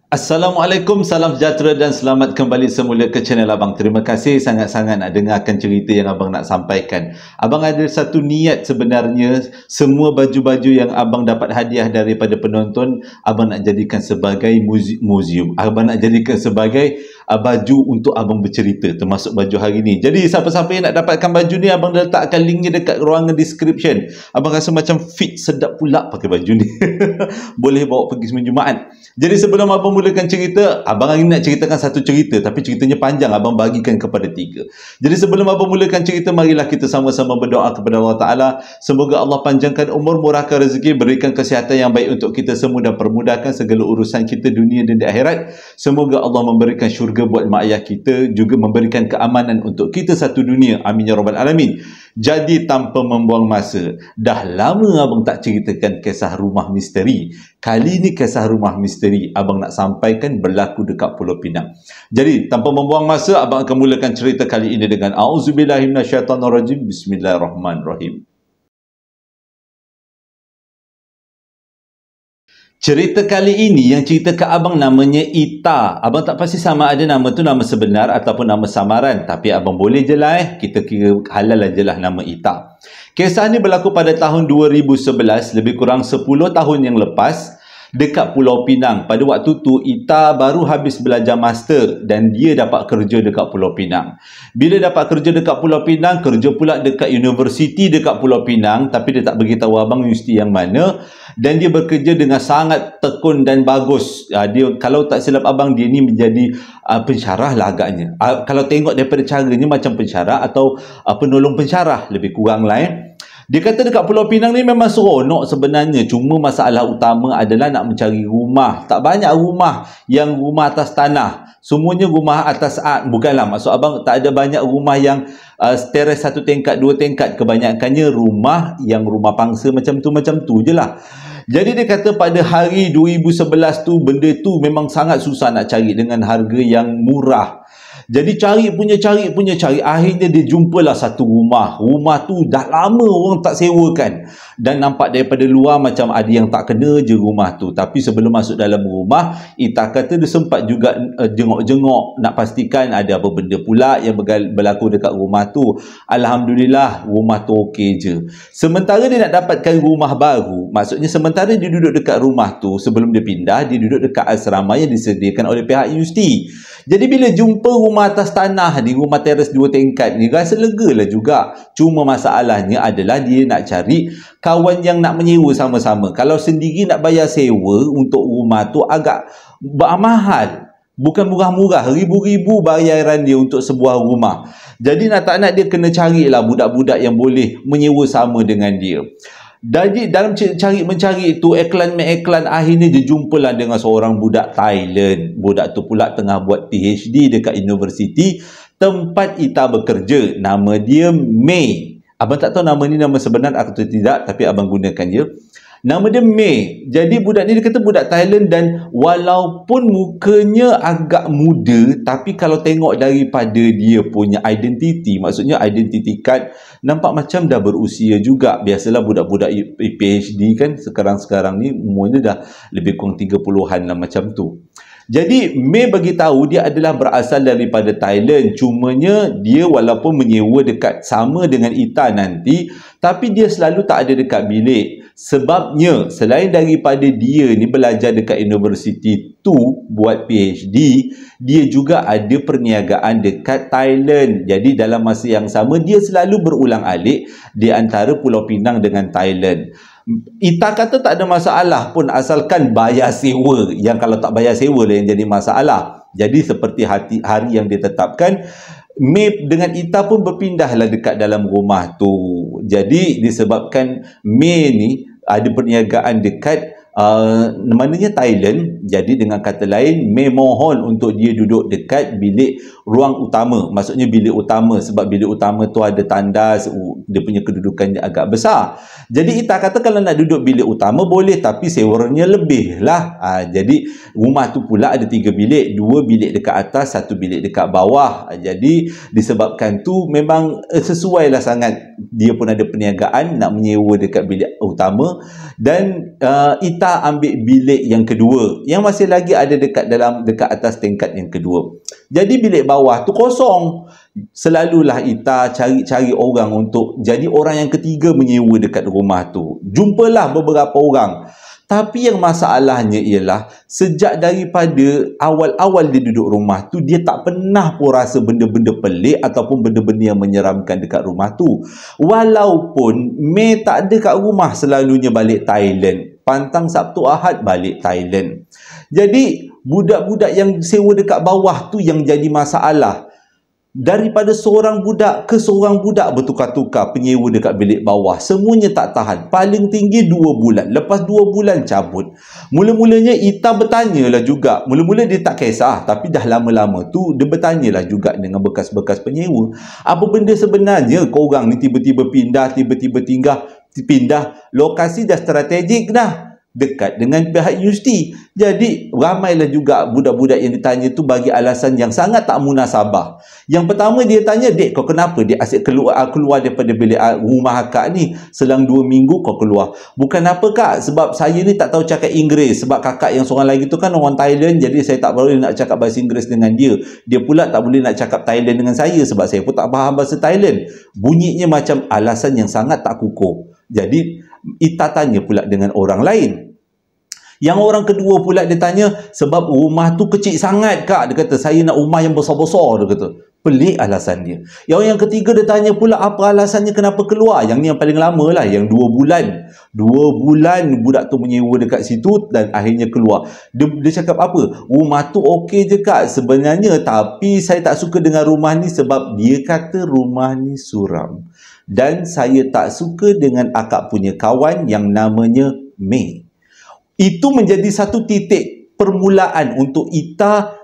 Assalamualaikum, salam sejahtera dan selamat kembali semula ke channel Abang. Terima kasih sangat-sangat nak dengarkan cerita yang Abang nak sampaikan. Abang ada satu niat sebenarnya, semua baju-baju yang Abang dapat hadiah daripada penonton, Abang nak jadikan sebagai museum. Abang nak jadikan sebagai baju untuk Abang bercerita, termasuk baju hari ni. Jadi siapa-siapa yang nak dapatkan baju ni, Abang letakkan linknya dekat ruangan description. Abang rasa macam fit sedap pula pakai baju ni. Boleh bawa pergi sembang Jumaat. Jadi sebelum Abang mulakan cerita, Abang hari ni nak ceritakan satu cerita, tapi ceritanya panjang, Abang bagikan kepada 3. Jadi sebelum Abang mulakan cerita, marilah kita sama-sama berdoa kepada Allah Ta'ala. Semoga Allah panjangkan umur, murahkan rezeki, berikan kesihatan yang baik untuk kita semua dan permudahkan segala urusan kita dunia dan di akhirat. Semoga Allah memberikan syurga buat mak ayah kita, juga memberikan keamanan untuk kita satu dunia. Amin ya rabbal alamin. Jadi tanpa membuang masa, dah lama Abang tak ceritakan kisah rumah misteri. Kali ni kisah rumah misteri Abang nak sampaikan berlaku dekat Pulau Pinang. Jadi tanpa membuang masa, Abang akan mulakan cerita kali ini dengan A'udzubillahi minasyaitonirrajim. Bismillahirrahmanirrahim. Cerita kali ini yang cerita ke Abang namanya Ita. Abang tak pasti sama ada nama tu nama sebenar ataupun nama samaran. Tapi Abang boleh je lah kita kira halal aje lah nama Ita. Kisah ni berlaku pada tahun 2011, lebih kurang 10 tahun yang lepas, dekat Pulau Pinang. Pada waktu tu Ita baru habis belajar master dan dia dapat kerja dekat Pulau Pinang. Bila dapat kerja dekat Pulau Pinang, kerja pula dekat universiti dekat Pulau Pinang, tapi dia tak beritahu Abang universiti yang mana, dan dia bekerja dengan sangat tekun dan bagus. Dia, kalau tak silap Abang, dia ni menjadi pensyarah lah agaknya. Kalau tengok daripada caranya macam pensyarah atau penolong pensyarah lebih kurang lah. Dia kata dekat Pulau Pinang ni memang seronok sebenarnya. Cuma masalah utama adalah nak mencari rumah. Tak banyak rumah yang rumah atas tanah. Semuanya rumah atas bukanlah. Maksud Abang tak ada banyak rumah yang teres 1 tingkat, 2 tingkat. Kebanyakannya rumah yang rumah pangsa macam tu je lah. Jadi dia kata pada hari 2011 tu, benda tu memang sangat susah nak cari dengan harga yang murah. Jadi cari. Akhirnya dia jumpalah satu rumah. Rumah tu dah lama orang tak sewakan. Dan nampak daripada luar macam ada yang tak kena je rumah tu. Tapi sebelum masuk dalam rumah, Ita kata dia sempat juga jengok-jengok nak pastikan ada apa benda pula yang berlaku dekat rumah tu. Alhamdulillah rumah tu okey je. Sementara dia nak dapatkan rumah baru, maksudnya sementara dia duduk dekat rumah tu, sebelum dia pindah, dia duduk dekat asrama yang disediakan oleh pihak universiti. Jadi bila jumpa rumah atas tanah ni, rumah teres 2 tingkat ni, rasa lega lah juga. Cuma masalahnya adalah dia nak cari kawan yang nak menyewa sama-sama. Kalau sendiri nak bayar sewa untuk rumah tu agak mahal. Bukan murah-murah, ribu-ribu bayaran dia untuk sebuah rumah. Jadi nak tak nak dia kena carilah budak-budak yang boleh menyewa sama dengan dia. Jadi dalam mencari itu, iklan, akhirnya dia jumpalah dengan seorang budak Thailand. Budak tu pula tengah buat PhD dekat universiti tempat Ita bekerja. Nama dia May. Abang tak tahu nama ni nama sebenar atau tidak, tapi Abang gunakan je. Nama dia May. Jadi budak ni dia kata budak Thailand, dan walaupun mukanya agak muda, tapi kalau tengok daripada dia punya identiti, maksudnya identiti card, nampak macam dah berusia juga. Biasalah budak-budak PhD kan sekarang-sekarang ni umurnya dah lebih kurang 30-an lah macam tu. Jadi May bagi tahu dia adalah berasal daripada Thailand. Cumanya dia walaupun menyewa dekat sama dengan Ita nanti, tapi dia selalu tak ada dekat bilik. Sebabnya selain daripada dia ni belajar dekat universiti tu buat PhD, dia juga ada perniagaan dekat Thailand. Jadi dalam masa yang sama dia selalu berulang-alik di antara Pulau Pinang dengan Thailand. Ita kata tak ada masalah pun asalkan bayar sewa. Yang kalau tak bayar sewa lah yang jadi masalah. Jadi seperti hari yang ditetapkan, May dengan Ita pun berpindahlah dekat dalam rumah tu. Jadi disebabkan May ni ada perniagaan dekat namanya Thailand. Jadi dengan kata lain, May mohon untuk dia duduk dekat bilik ruang utama. Maksudnya bilik utama, sebab bilik utama tu ada tandas, dia punya kedudukannya agak besar. Jadi Ita kata kalau nak duduk bilik utama boleh, tapi sewanya lebih lah. Jadi rumah tu pula ada 3 bilik, 2 bilik dekat atas, 1 bilik dekat bawah. Jadi disebabkan tu memang sesuai lah sangat. Dia pun ada perniagaan nak menyewa dekat bilik utama. Dan Ita Ita ambil bilik yang kedua, yang masih lagi ada dekat atas tingkat yang kedua. Jadi bilik bawah tu kosong. Selalulah Ita cari-cari orang untuk jadi orang yang ketiga menyewa dekat rumah tu. Jumpalah beberapa orang. Tapi yang masalahnya ialah sejak daripada awal-awal dia duduk rumah tu, dia tak pernah pun rasa benda-benda pelik ataupun benda-benda yang menyeramkan dekat rumah tu. Walaupun Mei tak ada kat rumah, selalunya balik Thailand. Pantang Sabtu Ahad balik Thailand. Jadi budak-budak yang sewa dekat bawah tu yang jadi masalah. Daripada seorang budak ke seorang budak bertukar-tukar penyewa dekat bilik bawah. Semuanya tak tahan. Paling tinggi 2 bulan. Lepas 2 bulan cabut. Mula-mulanya Ita bertanyalah juga. Mula-mula dia tak kisah. Tapi dah lama-lama tu dia bertanyalah juga dengan bekas-bekas penyewa. Apa benda sebenarnya korang ni tiba-tiba pindah, tiba-tiba pindah. Lokasi dah strategik dah. Dekat dengan pihak universiti. Jadi ramailah juga budak-budak yang ditanya tu bagi alasan yang sangat tak munasabah. Yang pertama dia tanya, "Dek, kau kenapa dia asyik keluar daripada bilik rumah akak ni? Selang 2 minggu kau keluar." "Bukan apa kak, sebab saya ni tak tahu cakap Inggeris. Sebab kakak yang seorang lagi tu kan orang Thailand, jadi saya tak boleh nak cakap bahasa Inggeris dengan dia. Dia pula tak boleh nak cakap Thailand dengan saya sebab saya pun tak faham bahasa Thailand." Bunyinya macam alasan yang sangat tak kukuh. Jadi Ita tanya pula dengan orang lain. Yang orang kedua pula dia tanya, "Sebab rumah tu kecil sangat kak." Dia kata, "Saya nak rumah yang besar-besar." Dia kata. Pelik alasan dia. Yang ketiga dia tanya pula apa alasannya kenapa keluar. Yang ni yang paling lama lah, yang 2 bulan. 2 bulan budak tu menyewa dekat situ dan akhirnya keluar. Dia cakap apa? "Rumah tu okey je kak sebenarnya, tapi saya tak suka dengan rumah ni sebab dia kata rumah ni suram. Dan saya tak suka dengan akak punya kawan yang namanya Mei." Itu menjadi satu titik permulaan untuk Ita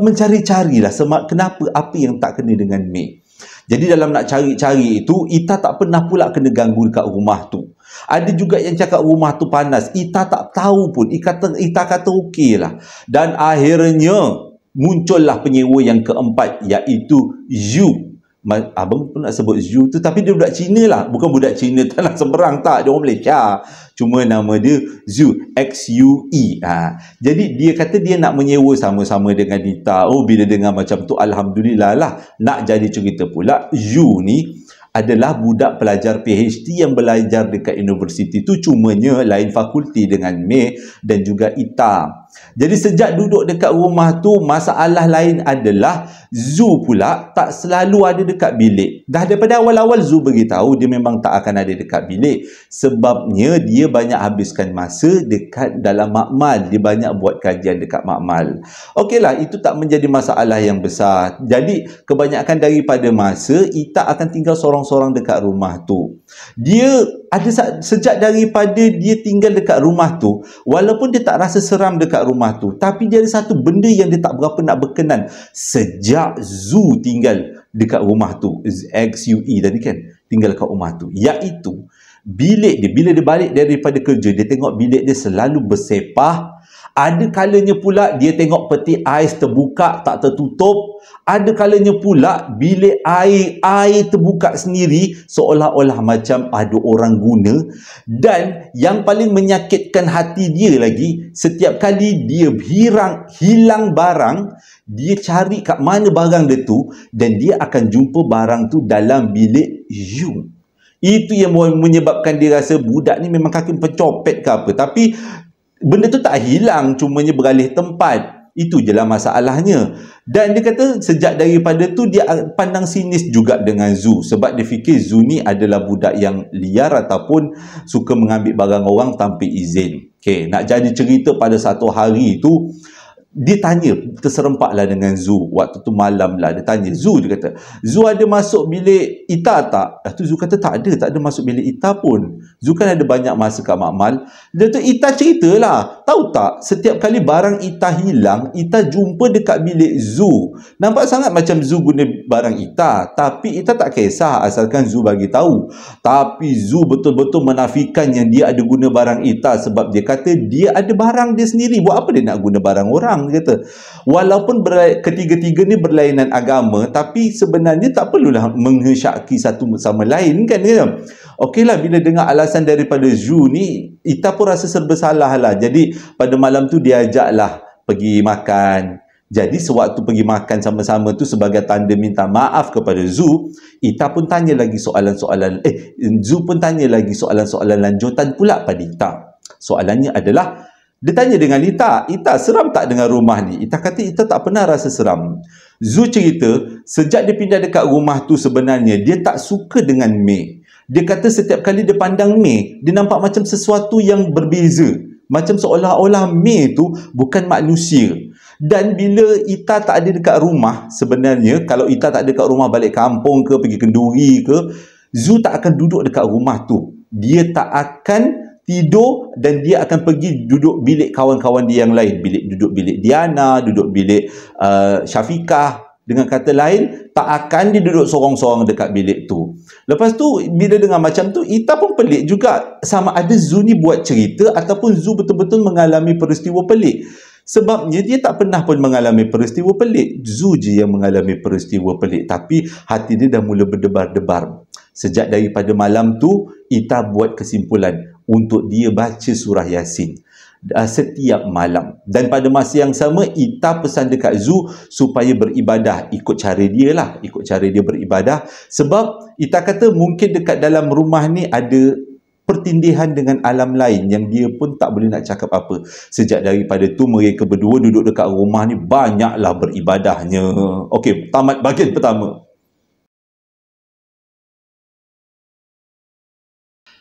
mencari-carilah kenapa, apa yang tak kena dengan Mei. Jadi dalam nak cari-cari itu, Ita tak pernah pula kena ganggu dekat rumah tu. Ada juga yang cakap rumah tu panas. Ita tak tahu pun. Ita kata okey lah. Dan akhirnya muncullah penyewa yang keempat, iaitu Zhu. Abang pun nak sebut Zhu tu, tapi dia budak Cina lah. Bukan budak Cina tanah seberang, tak. Dia orang Malaysia. Cuma nama dia Zhu, X-U-E. Jadi dia kata dia nak menyewa sama-sama dengan Ita. Bila dengar macam tu, Alhamdulillah lah. Nak jadi cerita pula, Zhu ni adalah budak pelajar PhD yang belajar dekat universiti tu, cumanya lain fakulti dengan Mei dan juga Ita. Jadi sejak duduk dekat rumah tu, masalah lain adalah Zhu pula tak selalu ada dekat bilik. Dah daripada awal-awal Zhu beritahu dia memang tak akan ada dekat bilik. Sebabnya dia banyak habiskan masa dekat dalam makmal. Dia banyak buat kajian dekat makmal. Okeylah, itu tak menjadi masalah yang besar. Jadi kebanyakan daripada masa Ita akan tinggal seorang-seorang dekat rumah tu. Dia ada sejak daripada dia tinggal dekat rumah tu, walaupun dia tak rasa seram dekat rumah tu, tapi dia ada satu benda yang dia tak berapa nak berkenan sejak Zhu tinggal dekat rumah tu. X-U-E tadi kan, tinggal dekat rumah tu, iaitu bilik dia. Bila dia balik daripada kerja, dia tengok bilik dia selalu bersepah. Ada kalanya pula dia tengok peti ais terbuka tak tertutup. Ada kalanya pula bilik air terbuka sendiri, seolah-olah macam ada orang guna. Dan yang paling menyakitkan hati dia lagi, setiap kali dia hilang barang, dia cari kat mana barang dia tu, dan dia akan jumpa barang tu dalam bilik Zhu. Itu yang menyebabkan dia rasa budak ni memang kaki pencopet ke apa. Tapi benda tu tak hilang, cumanya beralih tempat. Itu je lah masalahnya. Dan dia kata sejak daripada tu dia pandang sinis juga dengan Zhu. Sebab dia fikir Zhu ni adalah budak yang liar ataupun suka mengambil barang orang tanpa izin. Okay, nak jadi cerita pada satu hari tu, dia tanya, terserempaklah dengan Zhu. Waktu tu malam lah, dia tanya Zhu, dia kata, "Zhu ada masuk bilik Ita tak?" Tu Zhu kata tak ada masuk bilik Ita pun. Zhu kan ada banyak masa kat makmal. Dia tu Ita ceritalah, tahu tak, setiap kali barang Ita hilang, Ita jumpa dekat bilik Zu. Nampak sangat macam Zu guna barang Ita, tapi Ita tak kisah asalkan Zu bagi tahu. Tapi Zu betul-betul menafikan yang dia ada guna barang Ita, sebab dia kata dia ada barang dia sendiri. Buat apa dia nak guna barang orang, dia kata. Walaupun ketiga-tiga ni berlainan agama, tapi sebenarnya tak perlulah mengsyaki satu sama lain, kan? Okeylah, bila dengar alasan daripada Zu ni, Ita pun rasa serba salah lah. Jadi pada malam tu dia ajaklah pergi makan. Jadi sewaktu pergi makan sama-sama tu, sebagai tanda minta maaf kepada Zu, Ita pun tanya lagi soalan-soalan, Zu pun tanya lagi soalan-soalan lanjutan pula pada Ita. Soalannya adalah, dia tanya dengan Ita, Ita seram tak dengan rumah ni? Ita kata Ita tak pernah rasa seram. Zu cerita, sejak dia pindah dekat rumah tu sebenarnya dia tak suka dengan Mei. Dia kata setiap kali dia pandang Mei, dia nampak macam sesuatu yang berbeza. Macam seolah-olah Mei tu bukan manusia. Dan bila Ita tak ada dekat rumah, sebenarnya kalau Ita tak ada dekat rumah, balik kampung ke, pergi kenduri ke, Zu tak akan duduk dekat rumah tu. Dia tak akan tidur dan dia akan pergi duduk bilik kawan-kawan dia yang lain. Duduk bilik Diana, duduk bilik Syafiqah. Dengan kata lain, tak akan dia duduk sorang-sorang dekat bilik tu. Lepas tu, bila dengar macam tu, Ita pun pelik juga. Sama ada Zu ni buat cerita ataupun Zu betul-betul mengalami peristiwa pelik. Sebabnya dia tak pernah pun mengalami peristiwa pelik. Zu je yang mengalami peristiwa pelik. Tapi hati dia dah mula berdebar-debar. Sejak daripada malam tu, Ita buat kesimpulan untuk dia baca surah Yasin setiap malam. Dan pada masa yang sama, Ita pesan dekat Zu supaya beribadah ikut cara dia lah, ikut cara dia beribadah. Sebab Ita kata mungkin dekat dalam rumah ni ada pertindihan dengan alam lain yang dia pun tak boleh nak cakap apa. Sejak daripada tu mereka berdua duduk dekat rumah ni banyaklah beribadahnya. Okey, tamat bahagian pertama.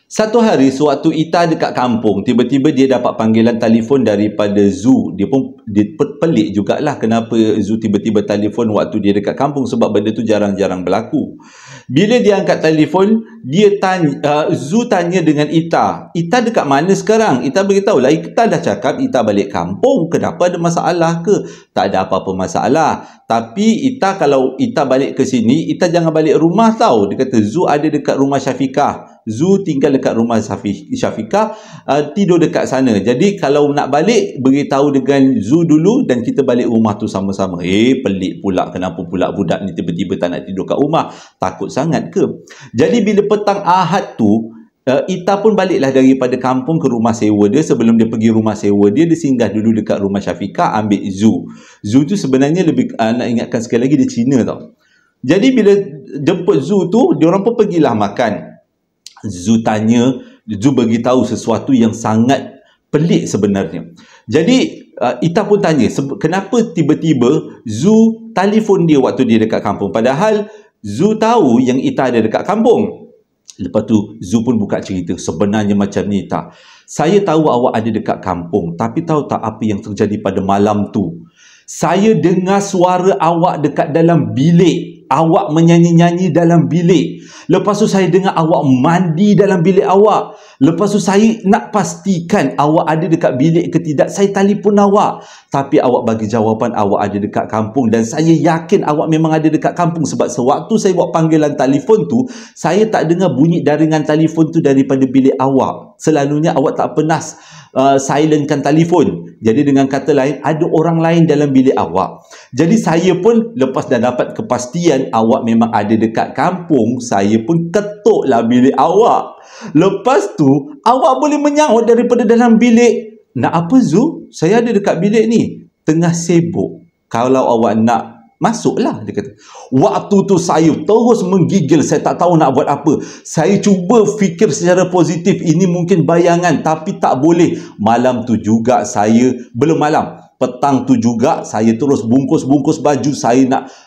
Satu hari, sewaktu Ita dekat kampung, tiba-tiba dia dapat panggilan telefon daripada Zu. Dia pun pelik jugalah kenapa Zu tiba-tiba telefon waktu dia dekat kampung, sebab benda tu jarang-jarang berlaku. Bila dia angkat telefon, Zu tanya dengan Ita, Ita dekat mana sekarang? Ita beritahu lah, Ita dah cakap Ita balik kampung. Kenapa, ada masalah ke? Tak ada apa-apa masalah. Tapi Ita, kalau Ita balik ke sini, Ita jangan balik rumah tau. Dia kata Zu ada dekat rumah Syafiqah. Zu tinggal dekat rumah Syafiqah, tidur dekat sana. Jadi kalau nak balik, beritahu dengan Zu dulu dan kita balik rumah tu sama-sama. Pelik pula, kenapa pula budak ni tiba-tiba tak nak tidur kat rumah? Takut sangat ke? Jadi bila petang Ahad tu, Ita pun baliklah daripada kampung ke rumah sewa dia. Sebelum dia pergi rumah sewa dia, dia singgah dulu dekat rumah Syafiqah, ambil Zu. Zu tu sebenarnya lebih, nak ingatkan sekali lagi, dia Cina tau. Jadi bila jemput Zu tu, diorang pun pergilah makan. Zu beritahu sesuatu yang sangat pelik sebenarnya. Jadi Ita pun tanya, kenapa tiba-tiba Zu telefon dia waktu dia dekat kampung, padahal Zu tahu yang Ita ada dekat kampung. Lepas tu Zu pun buka cerita, sebenarnya macam ni Ita, saya tahu awak ada dekat kampung, tapi tahu tak apa yang terjadi pada malam tu? Saya dengar suara awak dekat dalam bilik. Awak menyanyi-nyanyi dalam bilik. Lepas tu saya dengar awak mandi dalam bilik awak. Lepas tu saya nak pastikan awak ada dekat bilik ke tidak. Saya telefon awak, tapi awak bagi jawapan awak ada dekat kampung. Dan saya yakin awak memang ada dekat kampung, sebab sewaktu saya buat panggilan telefon tu, saya tak dengar bunyi daringan telefon tu daripada bilik awak. Selalunya awak tak pernah silentkan telefon. Jadi dengan kata lain, ada orang lain dalam bilik awak. Jadi saya pun lepas dah dapat kepastian awak memang ada dekat kampung, saya pun ketuklah bilik awak. Lepas tu awak boleh menyaut daripada dalam bilik. Nak apa Zu? Saya ada dekat bilik ni, tengah sibuk. Kalau awak nak, masuklah, dia kata. Waktu tu saya terus menggigil, saya tak tahu nak buat apa. Saya cuba fikir secara positif, ini mungkin bayangan, tapi tak boleh. Malam tu juga saya, belum malam, petang tu juga saya terus bungkus-bungkus baju. Saya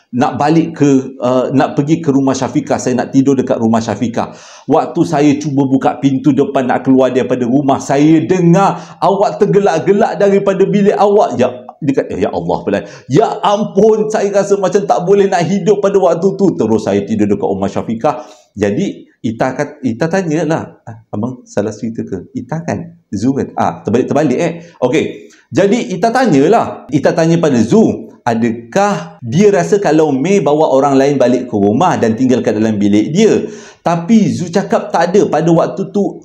nak balik ke nak pergi ke rumah Syafiqah. Saya nak tidur dekat rumah Syafiqah. Waktu saya cuba buka pintu depan nak keluar daripada rumah, saya dengar awak tergelak-gelak daripada bilik awak. Dia kata, ya Allah pula. Ya ampun, saya rasa macam tak boleh nak hidup pada waktu tu. Terus saya tidur dekat rumah Syafiqah. Jadi Ita tanyalah, abang salah cerita ke? Ita kan? Zu kan? Terbalik. Okey. Jadi Ita tanyalah. Ita tanya pada Zu, adakah dia rasa kalau May bawa orang lain balik ke rumah dan tinggalkan dalam bilik dia? Tapi Zu cakap tak ada. Pada waktu tu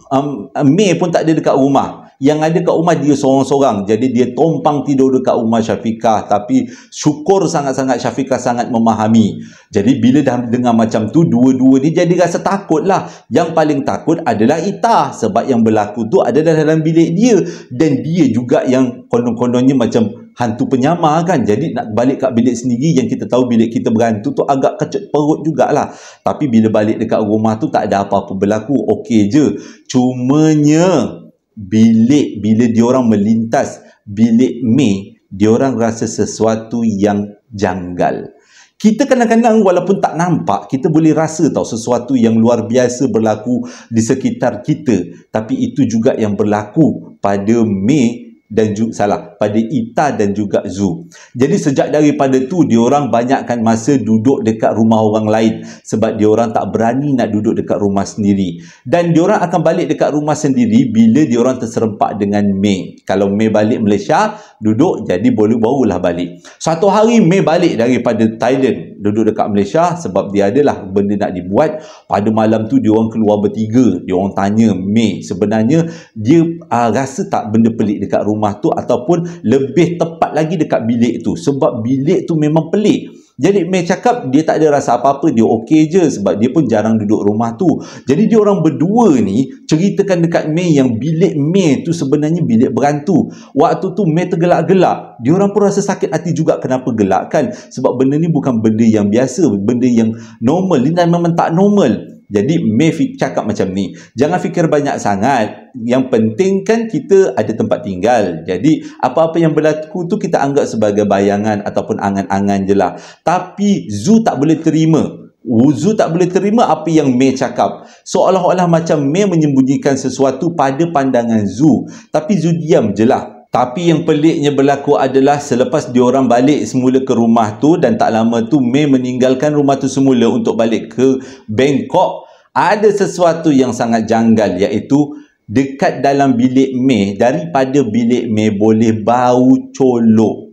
May pun tak ada dekat rumah. Yang ada kat rumah dia seorang-seorang. Jadi dia tumpang tidur dekat rumah Syafiqah. Tapi syukur sangat-sangat Syafiqah sangat memahami. Jadi bila dah dengar macam tu, dua-dua ni jadi rasa takut lah. Yang paling takut adalah Ita. Sebab yang berlaku tu adalah dalam bilik dia. Dan dia juga yang konon-kononnya macam hantu penyamar kan. Jadi nak balik kat bilik sendiri, yang kita tahu bilik kita berhantu tu agak kecut perut jugalah. Tapi bila balik dekat rumah tu tak ada apa-apa berlaku. Okey je. Cumanya bila diorang melintas bilik May, diorang rasa sesuatu yang janggal. Kita kadang-kadang walaupun tak nampak, kita boleh rasa tau sesuatu yang luar biasa berlaku di sekitar kita. Tapi itu juga yang berlaku pada May dan pada Ita dan juga Zu. Jadi sejak daripada tu diorang banyakkan masa duduk dekat rumah orang lain sebab diorang tak berani nak duduk dekat rumah sendiri. Dan diorang akan balik dekat rumah sendiri bila diorang terserempak dengan May. Kalau May balik Malaysia, duduk, jadi boleh barulah balik. Satu hari May balik daripada Thailand, duduk dekat Malaysia sebab dia adalah benda nak dibuat. Pada malam tu diorang keluar bertiga. Diorang tanya May, sebenarnya dia rasa tak benda pelik dekat rumah tu, ataupun lebih tepat lagi dekat bilik tu, sebab bilik tu memang pelik. Jadi May cakap dia tak ada rasa apa-apa, dia okey je sebab dia pun jarang duduk rumah tu. Jadi dia orang berdua ni ceritakan dekat May yang bilik May tu sebenarnya bilik berhantu. Waktu tu May tergelak-gelak. Dia orang pun rasa sakit hati juga kenapa gelak kan, sebab benda ni bukan benda yang biasa, benda yang normal. Ini memang tak normal. Jadi May cakap macam ni, jangan fikir banyak sangat. Yang penting kan kita ada tempat tinggal. Jadi apa-apa yang berlaku tu kita anggap sebagai bayangan ataupun angan-angan je lah. Tapi Zu tak boleh terima. Zu tak boleh terima apa yang May cakap. Seolah-olah macam May menyembunyikan sesuatu pada pandangan Zu. Tapi Zu diam je lah. Tapi yang peliknya berlaku adalah selepas diorang balik semula ke rumah tu, dan tak lama tu May meninggalkan rumah tu semula untuk balik ke Bangkok, ada sesuatu yang sangat janggal, iaitu dekat dalam bilik May, daripada bilik May boleh bau colok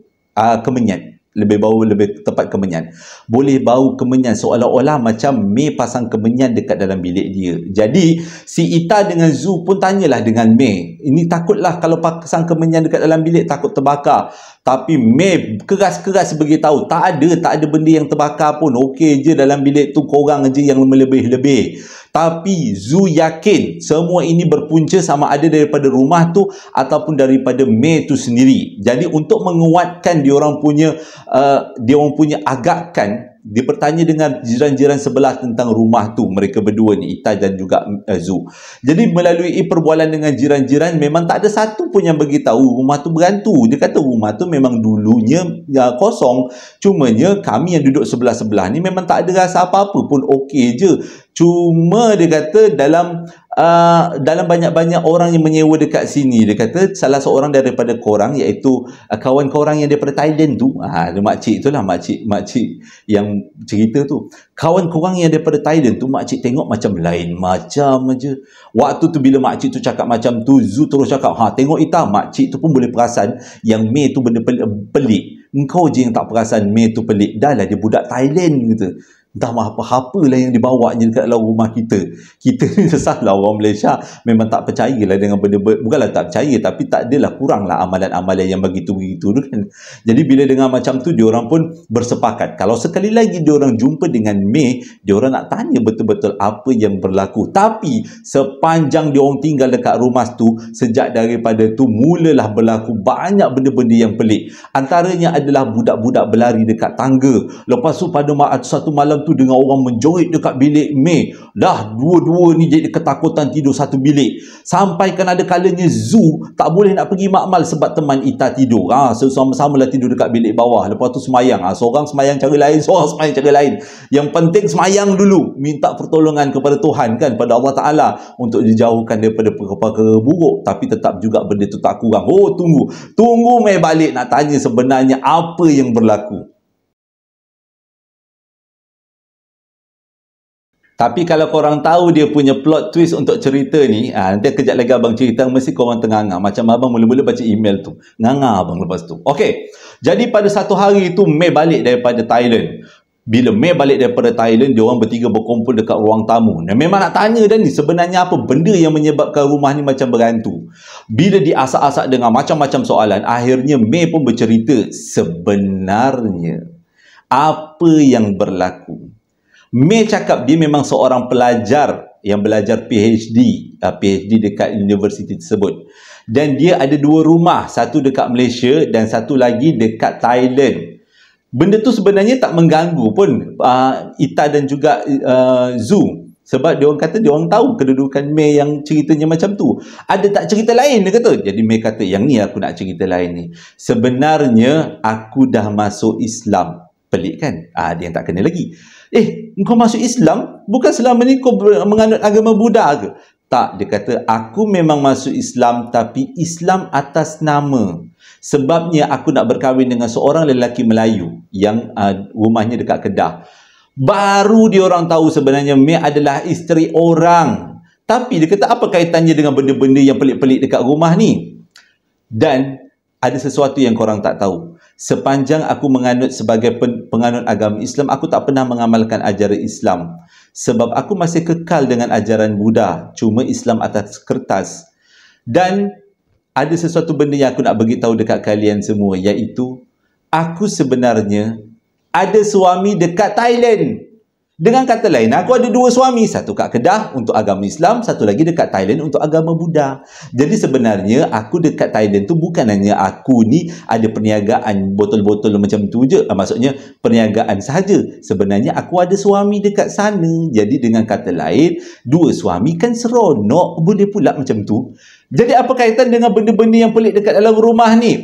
kemenyan. Lebih tepat kemenyan. Boleh bau kemenyan, seolah-olah macam May pasang kemenyan dekat dalam bilik dia. Jadi si Ita dengan Zu pun tanyalah dengan May, ini takutlah kalau pasang kemenyan dekat dalam bilik, takut terbakar. Tapi May keras-keras beritahu tak ada benda yang terbakar pun. Okey je, dalam bilik tu korang je yang melebih-lebih. Tapi Zu yakin semua ini berpunca sama ada daripada rumah tu ataupun daripada May tu sendiri. Jadi untuk menguatkan diorang punya agakan, dia bertanya dengan jiran-jiran sebelah tentang rumah tu, mereka berdua ni, Ita dan juga Zu. Jadi melalui perbualan dengan jiran-jiran, memang tak ada satu pun yang beritahu rumah tu berhantu. Dia kata rumah tu memang dulunya kosong, cumanya kami yang duduk sebelah-sebelah ni memang tak ada rasa apa-apa pun, okey je. Cuma dia kata dalam banyak-banyak orang yang menyewa dekat sini, dia kata salah seorang daripada korang, iaitu kawan korang yang daripada Thailand tu, makcik tu lah, makcik yang cerita tu, kawan korang yang daripada Thailand tu, makcik tengok macam lain macam aja. Waktu tu bila makcik tu cakap macam tu, Zu terus cakap, tengok Ita, makcik tu pun boleh perasan yang May tu benda pelik. Engkau je yang tak perasan May tu pelik. Dah lah dia budak Thailand gitu. Entah apa-apa lah yang dibawanya dekat dalam rumah kita. Kita ni salah orang Malaysia memang tak percayalah dengan benda, bukanlah tak percaya, tapi tak adalah, kuranglah amalan-amalan yang begitu-begitu kan. Jadi bila dengar macam tu, diorang pun bersepakat kalau sekali lagi diorang jumpa dengan May, diorang nak tanya betul-betul apa yang berlaku. Tapi sepanjang diorang tinggal dekat rumah tu, sejak daripada tu mulalah berlaku banyak benda-benda yang pelik. Antaranya adalah budak-budak berlari dekat tangga. Lepas tu pada satu malam tu dengan orang menjerit dekat bilik May. Dah dua-dua ni jadi ketakutan tidur satu bilik. Sampaikan ada kalanya Zu tak boleh nak pergi makmal sebab teman Ita tidur. Sama-sama lah tidur dekat bilik bawah. Lepas tu semayang. Seorang semayang cara lain, seorang semayang cara lain. Yang penting semayang dulu. Minta pertolongan kepada Tuhan kan, pada Allah Ta'ala, untuk dijauhkan daripada perkara-perkara buruk. Tapi tetap juga benda tu tak kurang. Tunggu May balik nak tanya sebenarnya apa yang berlaku. Tapi kalau korang tahu dia punya plot twist untuk cerita ni, nanti kejap lagi abang cerita, mesti korang tengah-ngah. Macam abang mula-mula baca email tu. Nganga abang lepas tu. Okey. Jadi pada satu hari tu, May balik daripada Thailand. Bila May balik daripada Thailand, dia orang bertiga berkumpul dekat ruang tamu. Dan memang nak tanya dah ni, sebenarnya apa benda yang menyebabkan rumah ni macam berhantu. Bila diasak-asak dengan macam-macam soalan, akhirnya May pun bercerita sebenarnya apa yang berlaku. May cakap dia memang seorang pelajar yang belajar PhD dekat universiti tersebut. Dan dia ada dua rumah, satu dekat Malaysia dan satu lagi dekat Thailand. Benda tu sebenarnya tak mengganggu pun Ita dan juga Zhu. Sebab dia orang kata dia orang tahu kedudukan May yang ceritanya macam tu. Ada tak cerita lain dia kata? Jadi May kata, yang ni aku nak cerita lain ni. Sebenarnya aku dah masuk Islam. Pelik kan? Dia yang tak kena lagi. Kau masuk Islam? Bukan selama ni kau menganut agama Buddha ke? Tak, dia kata, aku memang masuk Islam tapi Islam atas nama. Sebabnya aku nak berkahwin dengan seorang lelaki Melayu yang rumahnya dekat Kedah. Baru dia orang tahu sebenarnya May adalah isteri orang. Tapi dia kata, apa kaitannya dengan benda-benda yang pelik-pelik dekat rumah ni? Dan ada sesuatu yang korang tak tahu. Sepanjang aku menganut sebagai penganut agama Islam, aku tak pernah mengamalkan ajaran Islam. Sebab aku masih kekal dengan ajaran Buddha. Cuma Islam atas kertas. Dan ada sesuatu benda yang aku nak beritahu dekat kalian semua. Iaitu, aku sebenarnya ada suami dekat Thailand. Dengan kata lain, aku ada dua suami. Satu kat Kedah untuk agama Islam, satu lagi dekat Thailand untuk agama Buddha. Jadi sebenarnya aku dekat Thailand tu bukan hanya aku ni ada perniagaan botol-botol macam tu je. Maksudnya perniagaan sahaja. Sebenarnya aku ada suami dekat sana. Jadi dengan kata lain, dua suami kan seronok. Boleh pula macam tu. Jadi apa kaitan dengan benda-benda yang pelik dekat dalam rumah ni?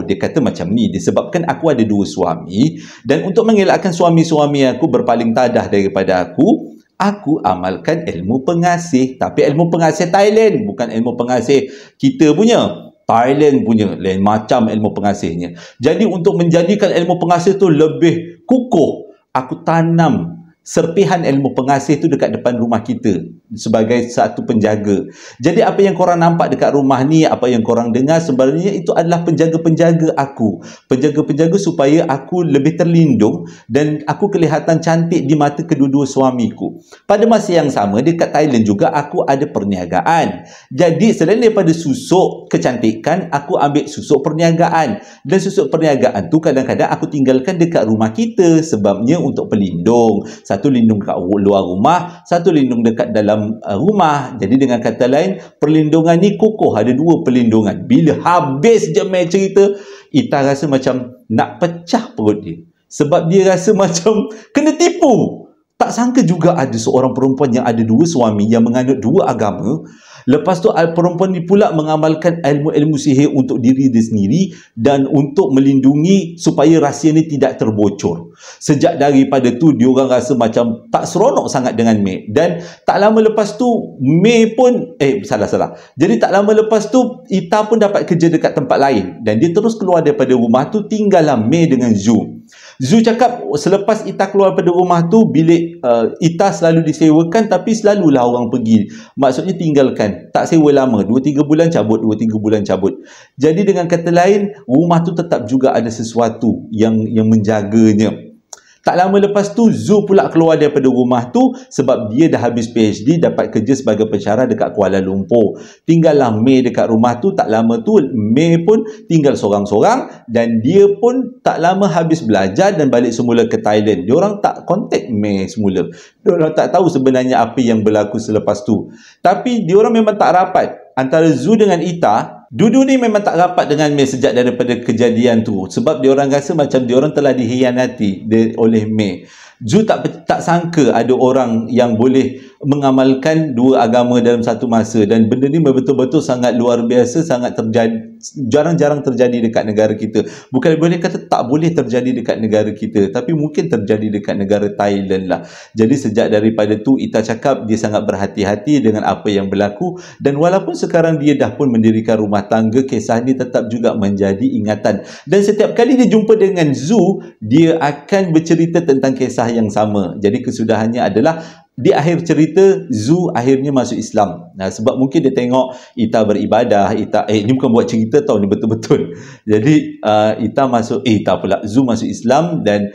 Dia kata macam ni. Disebabkan aku ada dua suami. Dan untuk mengelakkan suami-suami aku berpaling tadah daripada aku amalkan ilmu pengasih. Tapi ilmu pengasih Thailand. Bukan ilmu pengasih kita punya. Thailand punya. Lain macam ilmu pengasihnya. Jadi untuk menjadikan ilmu pengasih tu lebih kukuh, aku tanam serpihan ilmu pengasih tu dekat depan rumah kita sebagai satu penjaga. Jadi apa yang korang nampak dekat rumah ni, apa yang korang dengar, sebenarnya itu adalah penjaga-penjaga aku. Penjaga-penjaga supaya aku lebih terlindung dan aku kelihatan cantik di mata kedua-dua suamiku. Pada masa yang sama, dekat Thailand juga aku ada perniagaan. Jadi selain daripada susuk kecantikan, aku ambil susuk perniagaan. Dan susuk perniagaan tu kadang-kadang aku tinggalkan dekat rumah kita sebabnya untuk pelindung. Satu lindung dekat luar rumah, satu lindung dekat dalam rumah. Jadi dengan kata lain, perlindungan ni kukuh. Ada dua perlindungan. Bila habis je May cerita, Ita rasa macam nak pecah perut dia. Sebab dia rasa macam kena tipu. Tak sangka juga ada seorang perempuan yang ada dua suami yang menganut dua agama. Lepas tu perempuan ni pula mengamalkan ilmu-ilmu sihir untuk diri dia sendiri dan untuk melindungi supaya rahsia ni tidak terbocor. Sejak daripada tu dia orang rasa macam tak seronok sangat dengan May. Dan tak lama lepas tu May pun salah. Jadi tak lama lepas tu Ita pun dapat kerja dekat tempat lain dan dia terus keluar daripada rumah tu, tinggallah May dengan Zhu. Zhu cakap selepas Ita keluar daripada rumah tu, bilik Ita selalu disewakan tapi selalulah orang pergi. Maksudnya tinggalkan. Tak sewa lama. 2-3 bulan cabut, 2-3 bulan cabut. Jadi dengan kata lain, rumah tu tetap juga ada sesuatu yang menjaganya. Tak lama lepas tu, Zhu pula keluar daripada rumah tu sebab dia dah habis PhD, dapat kerja sebagai pensyarah dekat Kuala Lumpur. Tinggallah May dekat rumah tu. Tak lama tu, May pun tinggal sorang-sorang dan dia pun tak lama habis belajar dan balik semula ke Thailand. Diorang tak kontak May semula. Diorang tak tahu sebenarnya apa yang berlaku selepas tu. Tapi diorang memang tak rapat. Antara Zhu dengan Ita, Dudu ni memang tak rapat dengan May sejak daripada kejadian tu. Sebab diorang rasa macam diorang telah dihianati oleh May. Zhu tak sangka ada orang yang boleh mengamalkan dua agama dalam satu masa. Dan benda ni betul-betul sangat luar biasa, sangat terjadi, jarang-jarang terjadi dekat negara kita. Bukan boleh kata tak boleh terjadi dekat negara kita, tapi mungkin terjadi dekat negara Thailand lah. Jadi sejak daripada tu Ita cakap dia sangat berhati-hati dengan apa yang berlaku. Dan walaupun sekarang dia dah pun mendirikan rumah tangga, kisah ni tetap juga menjadi ingatan. Dan setiap kali dia jumpa dengan Zhu, dia akan bercerita tentang kisah yang sama. Jadi kesudahannya adalah di akhir cerita Zu akhirnya masuk Islam. Nah, sebab mungkin dia tengok Ita beribadah, Ita ni bukan buat cerita tau, ni betul-betul. Jadi Ita masuk Ita pula Zu masuk Islam, dan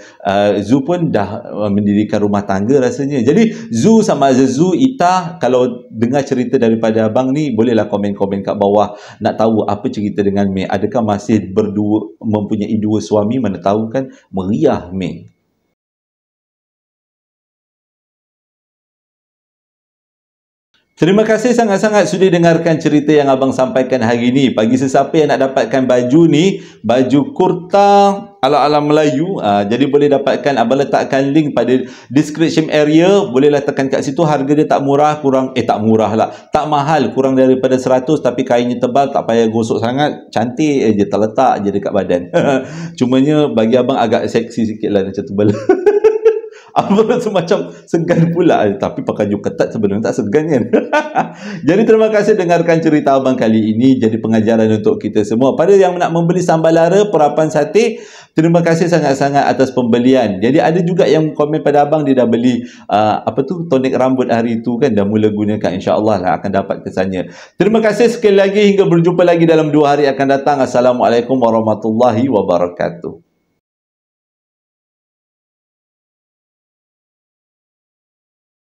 Zu pun dah mendirikan rumah tangga rasanya. Jadi Zu sama Zu, Ita, kalau dengar cerita daripada abang ni, bolehlah komen-komen kat bawah nak tahu apa cerita dengan Mei. Adakah masih berdua, mempunyai dua suami? Mana tahu kan meriah Mei. Terima kasih sangat-sangat sudah dengarkan cerita yang abang sampaikan hari ini. Bagi sesiapa yang nak dapatkan baju ni, baju kurta ala-ala Melayu, jadi boleh dapatkan, abang letakkan link pada description area. Bolehlah tekan kat situ. Harga dia tak murah, tak murah lah, tak mahal, kurang daripada 100, tapi kainnya tebal, tak payah gosok sangat, cantik je, terletak je dekat badan. Cumanya bagi abang agak seksi sikit lah macam tebal. Abang rasa macam segan pula, tapi pakai baju ketat sebenarnya tak segan kan. Jadi terima kasih dengarkan cerita abang kali ini, jadi pengajaran untuk kita semua. Pada yang nak membeli sambal lara, perapan sate, terima kasih sangat-sangat atas pembelian. Jadi ada juga yang komen pada abang, dia dah beli tonik rambut hari tu kan, dah mula gunakan, insya-Allah lah akan dapat kesannya. Terima kasih sekali lagi, hingga berjumpa lagi dalam 2 hari akan datang. Assalamualaikum warahmatullahi wabarakatuh.